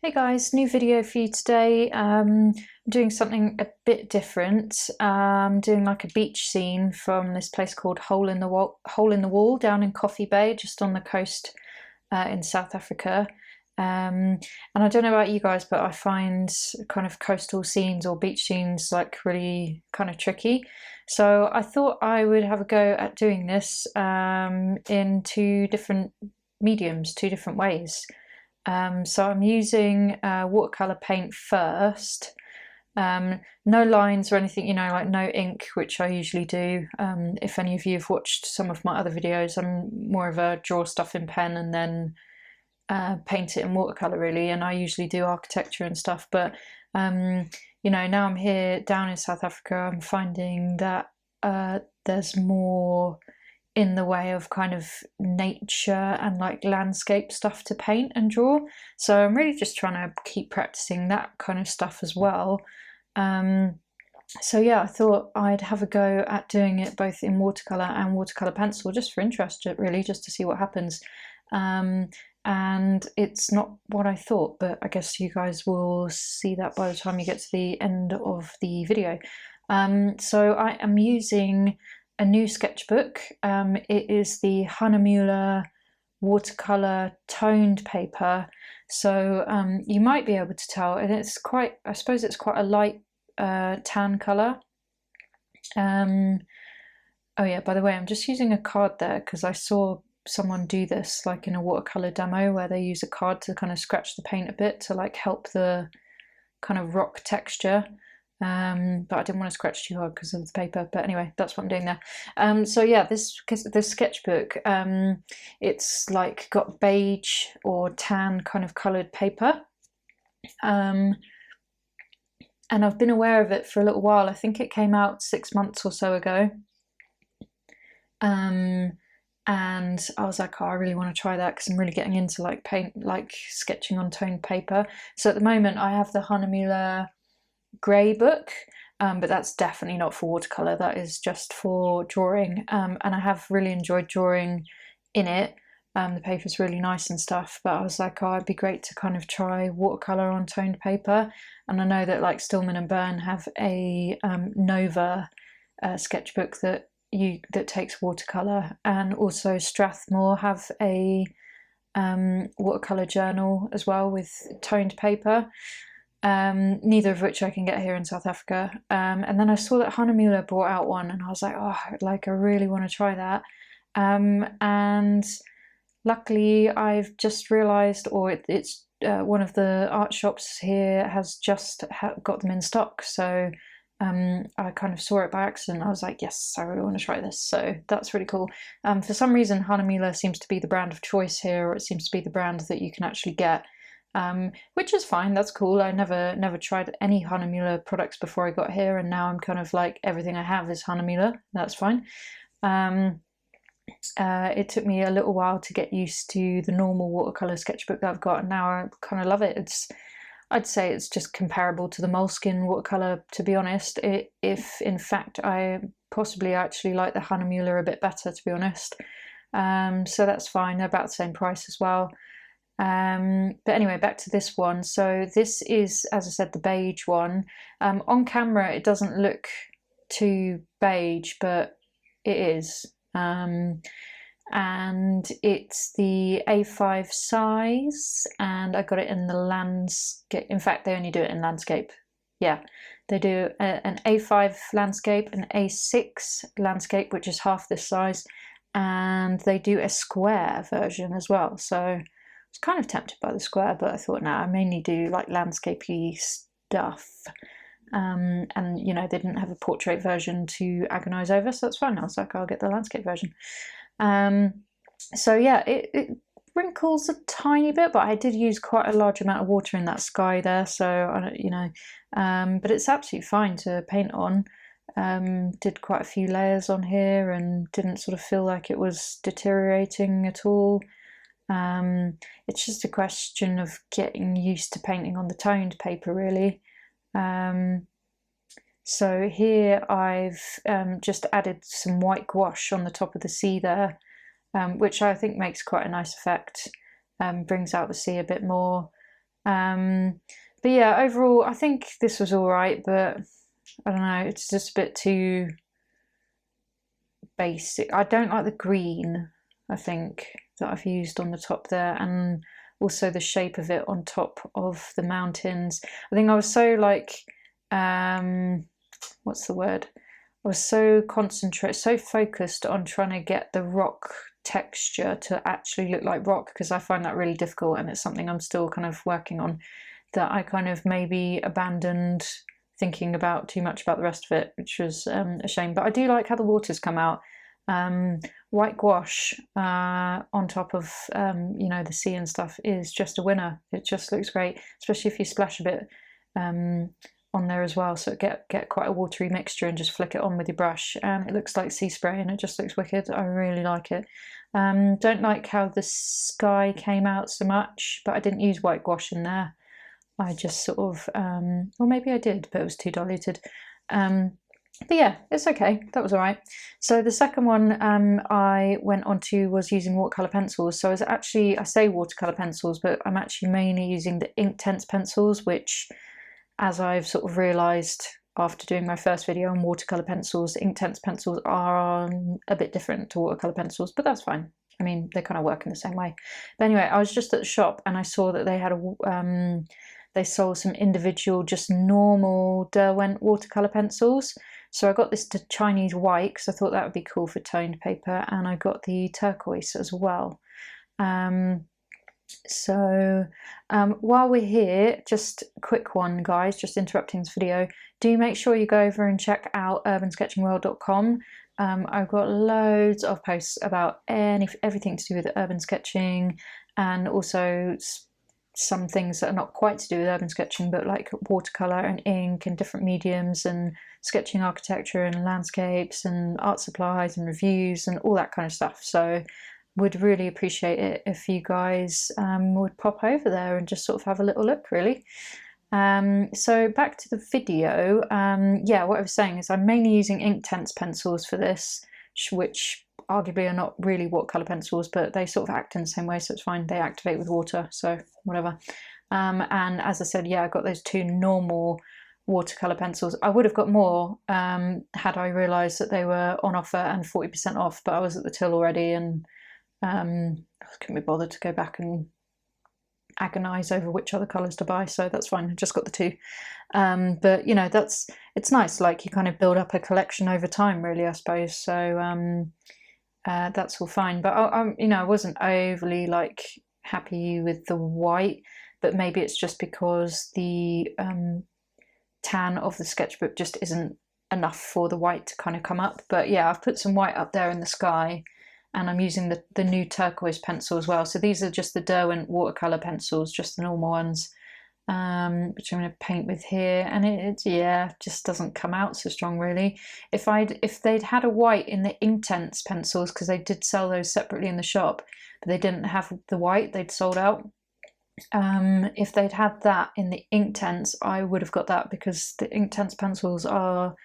Hey guys, new video for you today. I'm doing something a bit different. Doing like a beach scene from this place called Hole in the Wall down in Coffee Bay, just on the coast in South Africa. And I don't know about you guys, but I find kind of coastal scenes or beach scenes like really kind of tricky. So I thought I would have a go at doing this in two different mediums, two different ways. So I'm using watercolour paint first. No lines or anything, you know, like no ink, which I usually do. If any of you have watched some of my other videos, I'm more of a draw stuff in pen and then paint it in watercolour really, and I usually do architecture and stuff. But you know, now I'm here down in South Africa, I'm finding that there's more in the way of kind of nature and like landscape stuff to paint and draw. So I'm really just trying to keep practicing that kind of stuff as well. So yeah, I thought I'd have a go at doing it both in watercolour and watercolour pencil, just for interest, really, just to see what happens. And it's not what I thought, but I guess you guys will see that by the time you get to the end of the video. So I am using a new sketchbook. It is the Hahnemuhle watercolour toned paper. So you might be able to tell, and it's quite, I suppose it's quite a light tan colour. Oh yeah, by the way, I'm just using a card there because I saw someone do this like in a watercolour demo where they use a card to kind of scratch the paint a bit to like help the kind of rock texture. But I didn't want to scratch too hard because of the paper. But anyway, that's what I'm doing there. So yeah, this sketchbook, it's like got beige or tan kind of coloured paper. And I've been aware of it for a little while. I think it came out 6 months or so ago. And I was like, oh, I really want to try that because I'm really getting into like paint, like sketching on toned paper. So at the moment I have the Hahnemuhle grey book, but that's definitely not for watercolour, that is just for drawing. And I have really enjoyed drawing in it. The paper's really nice and stuff, but I was like, oh, it'd be great to kind of try watercolour on toned paper. And I know that like Stillman and Byrne have a Nova sketchbook that takes watercolour, and also Strathmore have a watercolour journal as well with toned paper. Neither of which I can get here in South Africa. And then I saw that Hahnemuhle brought out one, and I was like, oh, like I really want to try that. And luckily, I've just realised, or it's one of the art shops here has just got them in stock. So I kind of saw it by accident. I was like, yes, I really want to try this. So that's really cool. For some reason, Hahnemuhle seems to be the brand of choice here, or it seems to be the brand that you can actually get. Which is fine, that's cool. I never tried any Hahnemuhle products before I got here, and now I'm kind of like, everything I have is Hahnemuhle. That's fine. It took me a little while to get used to the normal watercolour sketchbook that I've got, and now I kind of love it. I'd say it's just comparable to the Moleskine watercolour, to be honest. If in fact I possibly actually like the Hahnemuhle a bit better, to be honest. So that's fine, they're about the same price as well. But anyway, back to this one. So this is, as I said, the beige one. On camera it doesn't look too beige, but it is. And it's the A5 size, and I got it in the landscape. In fact, they only do it in landscape. Yeah, they do an A5 landscape, an A6 landscape, which is half this size, and they do a square version as well. So I was kind of tempted by the square, but I thought, no, I mainly do like landscapey stuff. And you know, they didn't have a portrait version to agonise over, so that's fine. I was like, I'll get the landscape version. So yeah, it wrinkles a tiny bit, but I did use quite a large amount of water in that sky there, so I don't, you know, but it's absolutely fine to paint on. Did quite a few layers on here and didn't sort of feel like it was deteriorating at all. It's just a question of getting used to painting on the toned paper, really. So here I've just added some white gouache on the top of the sea there, which I think makes quite a nice effect, brings out the sea a bit more. But yeah, overall I think this was all right, but I don't know, it's just a bit too basic. I don't like the green, I think, that I've used on the top there, and also the shape of it on top of the mountains. I think I was so like, what's the word? I was so so focused on trying to get the rock texture to actually look like rock, because I find that really difficult, and it's something I'm still kind of working on, that I kind of maybe abandoned thinking about too much about the rest of it, which was a shame. But I do like how the water's come out. White gouache on top of you know, the sea and stuff is just a winner. It just looks great, especially if you splash a bit on there as well, so get quite a watery mixture and just flick it on with your brush, and it looks like sea spray and it just looks wicked. I really like it. Don't like how the sky came out so much, but I didn't use white gouache in there. I just sort of, or maybe I did, but it was too diluted. But yeah, it's okay, that was all right. So the second one I went on to was using watercolour pencils. So I was actually, I say watercolour pencils, but I'm actually mainly using the Inktense pencils, which, as I've sort of realised after doing my first video on watercolour pencils, Inktense pencils are a bit different to watercolour pencils, but that's fine. I mean, they kind of work in the same way. But anyway, I was just at the shop and I saw that they had they sold some individual, just normal Derwent watercolour pencils. So I got this Chinese white because I thought that would be cool for toned paper, and I got the turquoise as well. So while we're here, just a quick one, guys, just interrupting this video, do make sure you go over and check out urbansketchingworld.com. I've got loads of posts about everything to do with urban sketching, and also some things that are not quite to do with urban sketching, but like watercolour and ink and different mediums, and sketching architecture and landscapes and art supplies and reviews and all that kind of stuff. So would really appreciate it if you guys would pop over there and just sort of have a little look, really. So back to the video. Yeah, what I was saying is I'm mainly using Inktense pencils for this, which arguably are not really watercolour pencils, but they sort of act in the same way, so it's fine. They activate with water, so whatever. And as I said, yeah, I got those two normal watercolour pencils. I would have got more had I realised that they were on offer and 40% off, but I was at the till already, and I couldn't be bothered to go back and agonise over which other colours to buy, so that's fine. I just got the two. But you know, it's nice, like you kind of build up a collection over time, really, I suppose. So that's all fine. But you know, I wasn't overly like happy with the white, but maybe it's just because the tan of the sketchbook just isn't enough for the white to kind of come up. But yeah, I've put some white up there in the sky, and I'm using the new turquoise pencil as well. So these are just the Derwent watercolour pencils, just the normal ones, which I'm going to paint with here. And it yeah, just doesn't come out so strong, really. If they'd had a white in the Inktense pencils, because they did sell those separately in the shop, but they didn't have the white, they'd sold out. If they'd had that in the Inktense, I would have got that, because the Inktense pencils are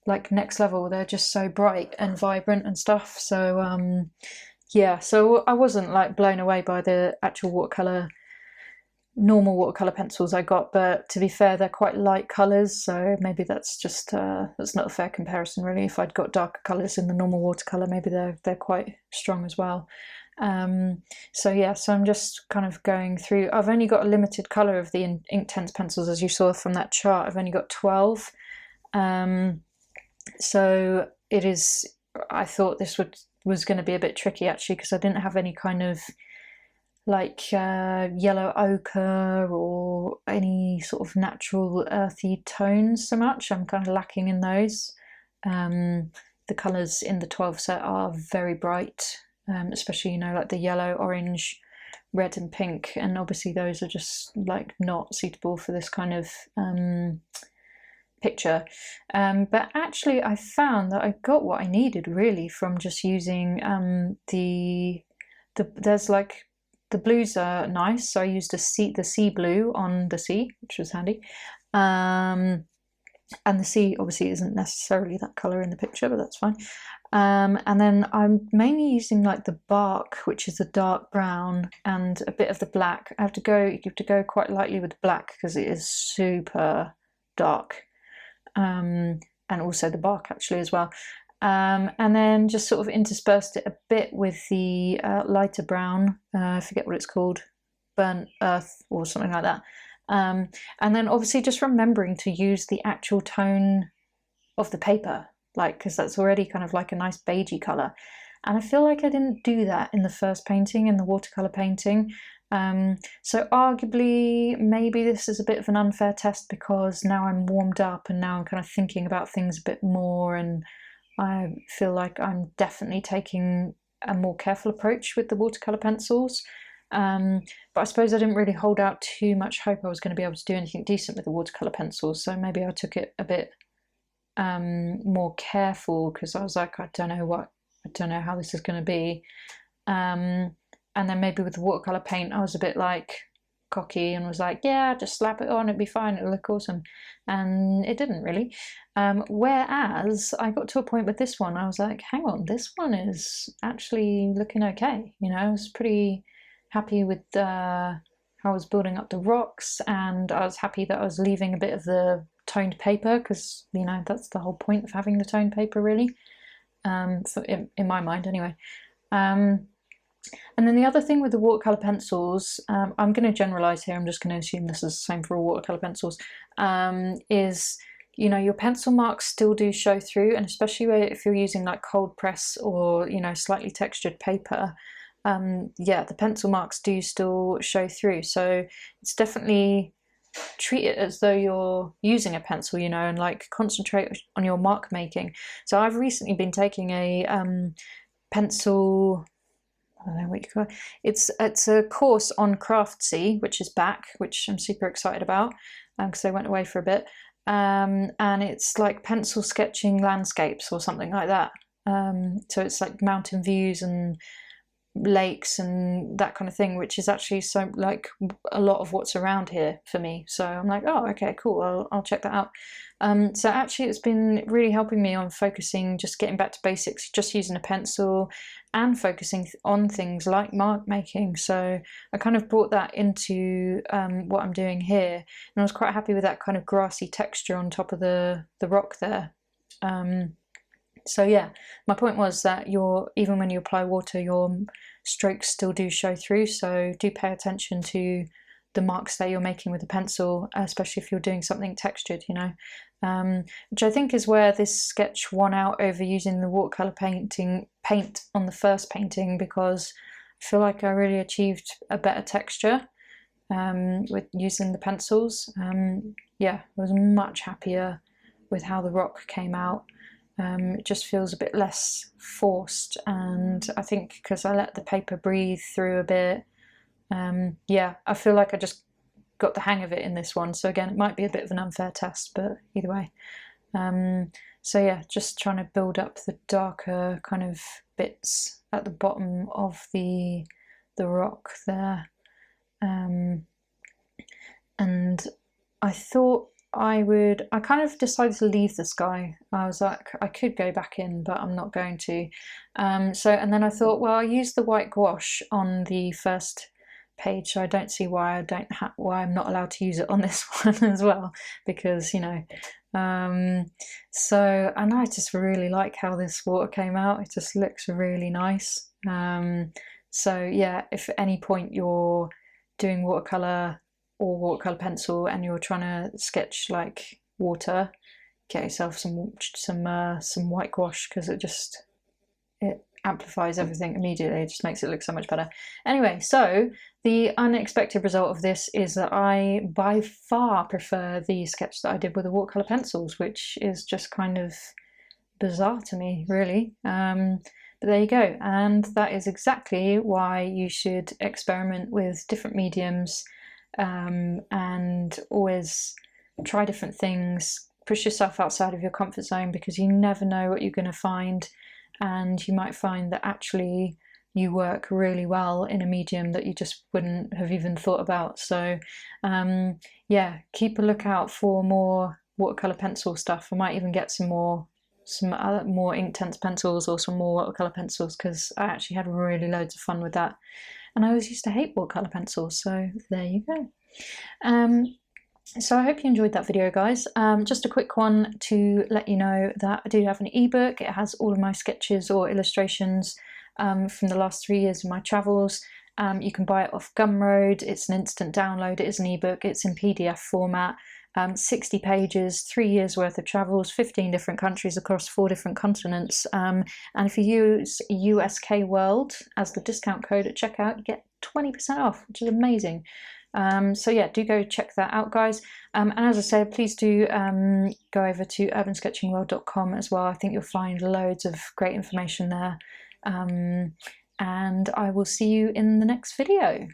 like next level. They're just so bright and vibrant and stuff. So yeah, so I wasn't like blown away by the actual normal watercolour pencils I got, but to be fair, they're quite light colours, so maybe that's just that's not a fair comparison, really. If I'd got darker colours in the normal watercolour, maybe they're quite strong as well. So yeah, so I'm just kind of going through. I've only got a limited colour of the Inktense pencils, as you saw from that chart. I've only got 12. So it is, I thought this was going to be a bit tricky, actually, because I didn't have any kind of like yellow ochre or any sort of natural earthy tones so much. I'm kind of lacking in those. The colours in the 12 set are very bright, especially, you know, like the yellow, orange, red and pink, and obviously those are just like not suitable for this kind of picture. But actually I found that I got what I needed, really, from just using there's like, the blues are nice, so I used the sea blue on the sea, which was handy. And the sea obviously isn't necessarily that colour in the picture, but that's fine. And then I'm mainly using like the bark, which is a dark brown, and a bit of the black. You have to go quite lightly with the black because it is super dark, and also the bark actually as well. And then just sort of interspersed it a bit with the lighter brown. I forget what it's called, burnt earth or something like that. And then obviously just remembering to use the actual tone of the paper, like, because that's already kind of like a nice beigey colour. And I feel like I didn't do that in the first painting, in the watercolour painting. So arguably maybe this is a bit of an unfair test because now I'm warmed up and now I'm kind of thinking about things a bit more, and I feel like I'm definitely taking a more careful approach with the watercolour pencils. But I suppose I didn't really hold out too much hope I was going to be able to do anything decent with the watercolour pencils, so maybe I took it a bit more careful because I was like, I don't know how this is going to be. And then maybe with the watercolour paint I was a bit like cocky and was like, yeah, just slap it on, it'll be fine, it'll look awesome. And it didn't really. Whereas I got to a point with this one, I was like, hang on, this one is actually looking okay. You know, I was pretty happy with how I was building up the rocks, and I was happy that I was leaving a bit of the toned paper because, you know, that's the whole point of having the toned paper really, in my mind anyway. And then the other thing with the watercolour pencils, I'm going to generalise here, I'm just going to assume this is the same for all watercolour pencils, is, you know, your pencil marks still do show through, and especially if you're using like cold press or, you know, slightly textured paper, yeah, the pencil marks do still show through. So it's definitely, treat it as though you're using a pencil, you know, and like concentrate on your mark making. So I've recently been taking a pencil, I don't know what you call it. It's a course on Craftsy, which is back, which I'm super excited about because I went away for a bit. And it's like pencil sketching landscapes or something like that. So it's like mountain views and lakes and that kind of thing, which is actually so like a lot of what's around here for me. So I'm like, oh, okay, cool, I'll check that out. So actually it's been really helping me on focusing, just getting back to basics, just using a pencil and focusing on things like mark making. So I kind of brought that into what I'm doing here, and I was quite happy with that kind of grassy texture on top of the rock there. So yeah, my point was that even when you apply water, your strokes still do show through, so do pay attention to the marks that you're making with a pencil, especially if you're doing something textured, you know, which I think is where this sketch won out over using the watercolour paint on the first painting, because I feel like I really achieved a better texture with using the pencils. Yeah, I was much happier with how the rock came out. It just feels a bit less forced, and I think because I let the paper breathe through a bit, yeah, I feel like I just got the hang of it in this one. So again, it might be a bit of an unfair test, but either way. So yeah, just trying to build up the darker kind of bits at the bottom of the rock there. And I thought I kind of decided to leave the sky. I was like, I could go back in, but I'm not going to. And then I thought, well, I used the white gouache on the first page, so I don't see why I'm not allowed to use it on this one as well, because, you know. So, and I just really like how this water came out. It just looks really nice. So yeah, if at any point you're doing watercolour or watercolour pencil and you're trying to sketch like water, get yourself some white gouache, because it amplifies everything immediately. It just makes it look so much better. Anyway, so the unexpected result of this is that I by far prefer the sketch that I did with the watercolour pencils, which is just kind of bizarre to me, really. But there you go, and that is exactly why you should experiment with different mediums, and always try different things, push yourself outside of your comfort zone, because you never know what you're going to find, and you might find that actually you work really well in a medium that you just wouldn't have even thought about. So yeah, keep a lookout for more watercolour pencil stuff. I might even get some more some other more Inktense pencils or some more watercolour pencils, because I actually had really loads of fun with that. And I always used to hate watercolour pencils, so there you go. So I hope you enjoyed that video, guys. Just a quick one to let you know that I do have an ebook. It has all of my sketches or illustrations from the last 3 years of my travels. You can buy it off Gumroad. It's an instant download. It is an ebook. It's in PDF format. 60 pages, 3 years worth of travels, 15 different countries across 4 different continents. And if you use USK World as the discount code at checkout, you get 20% off, which is amazing. So yeah, do go check that out, guys. And as I said, please do go over to urbansketchingworld.com as well. I think you'll find loads of great information there. And I will see you in the next video.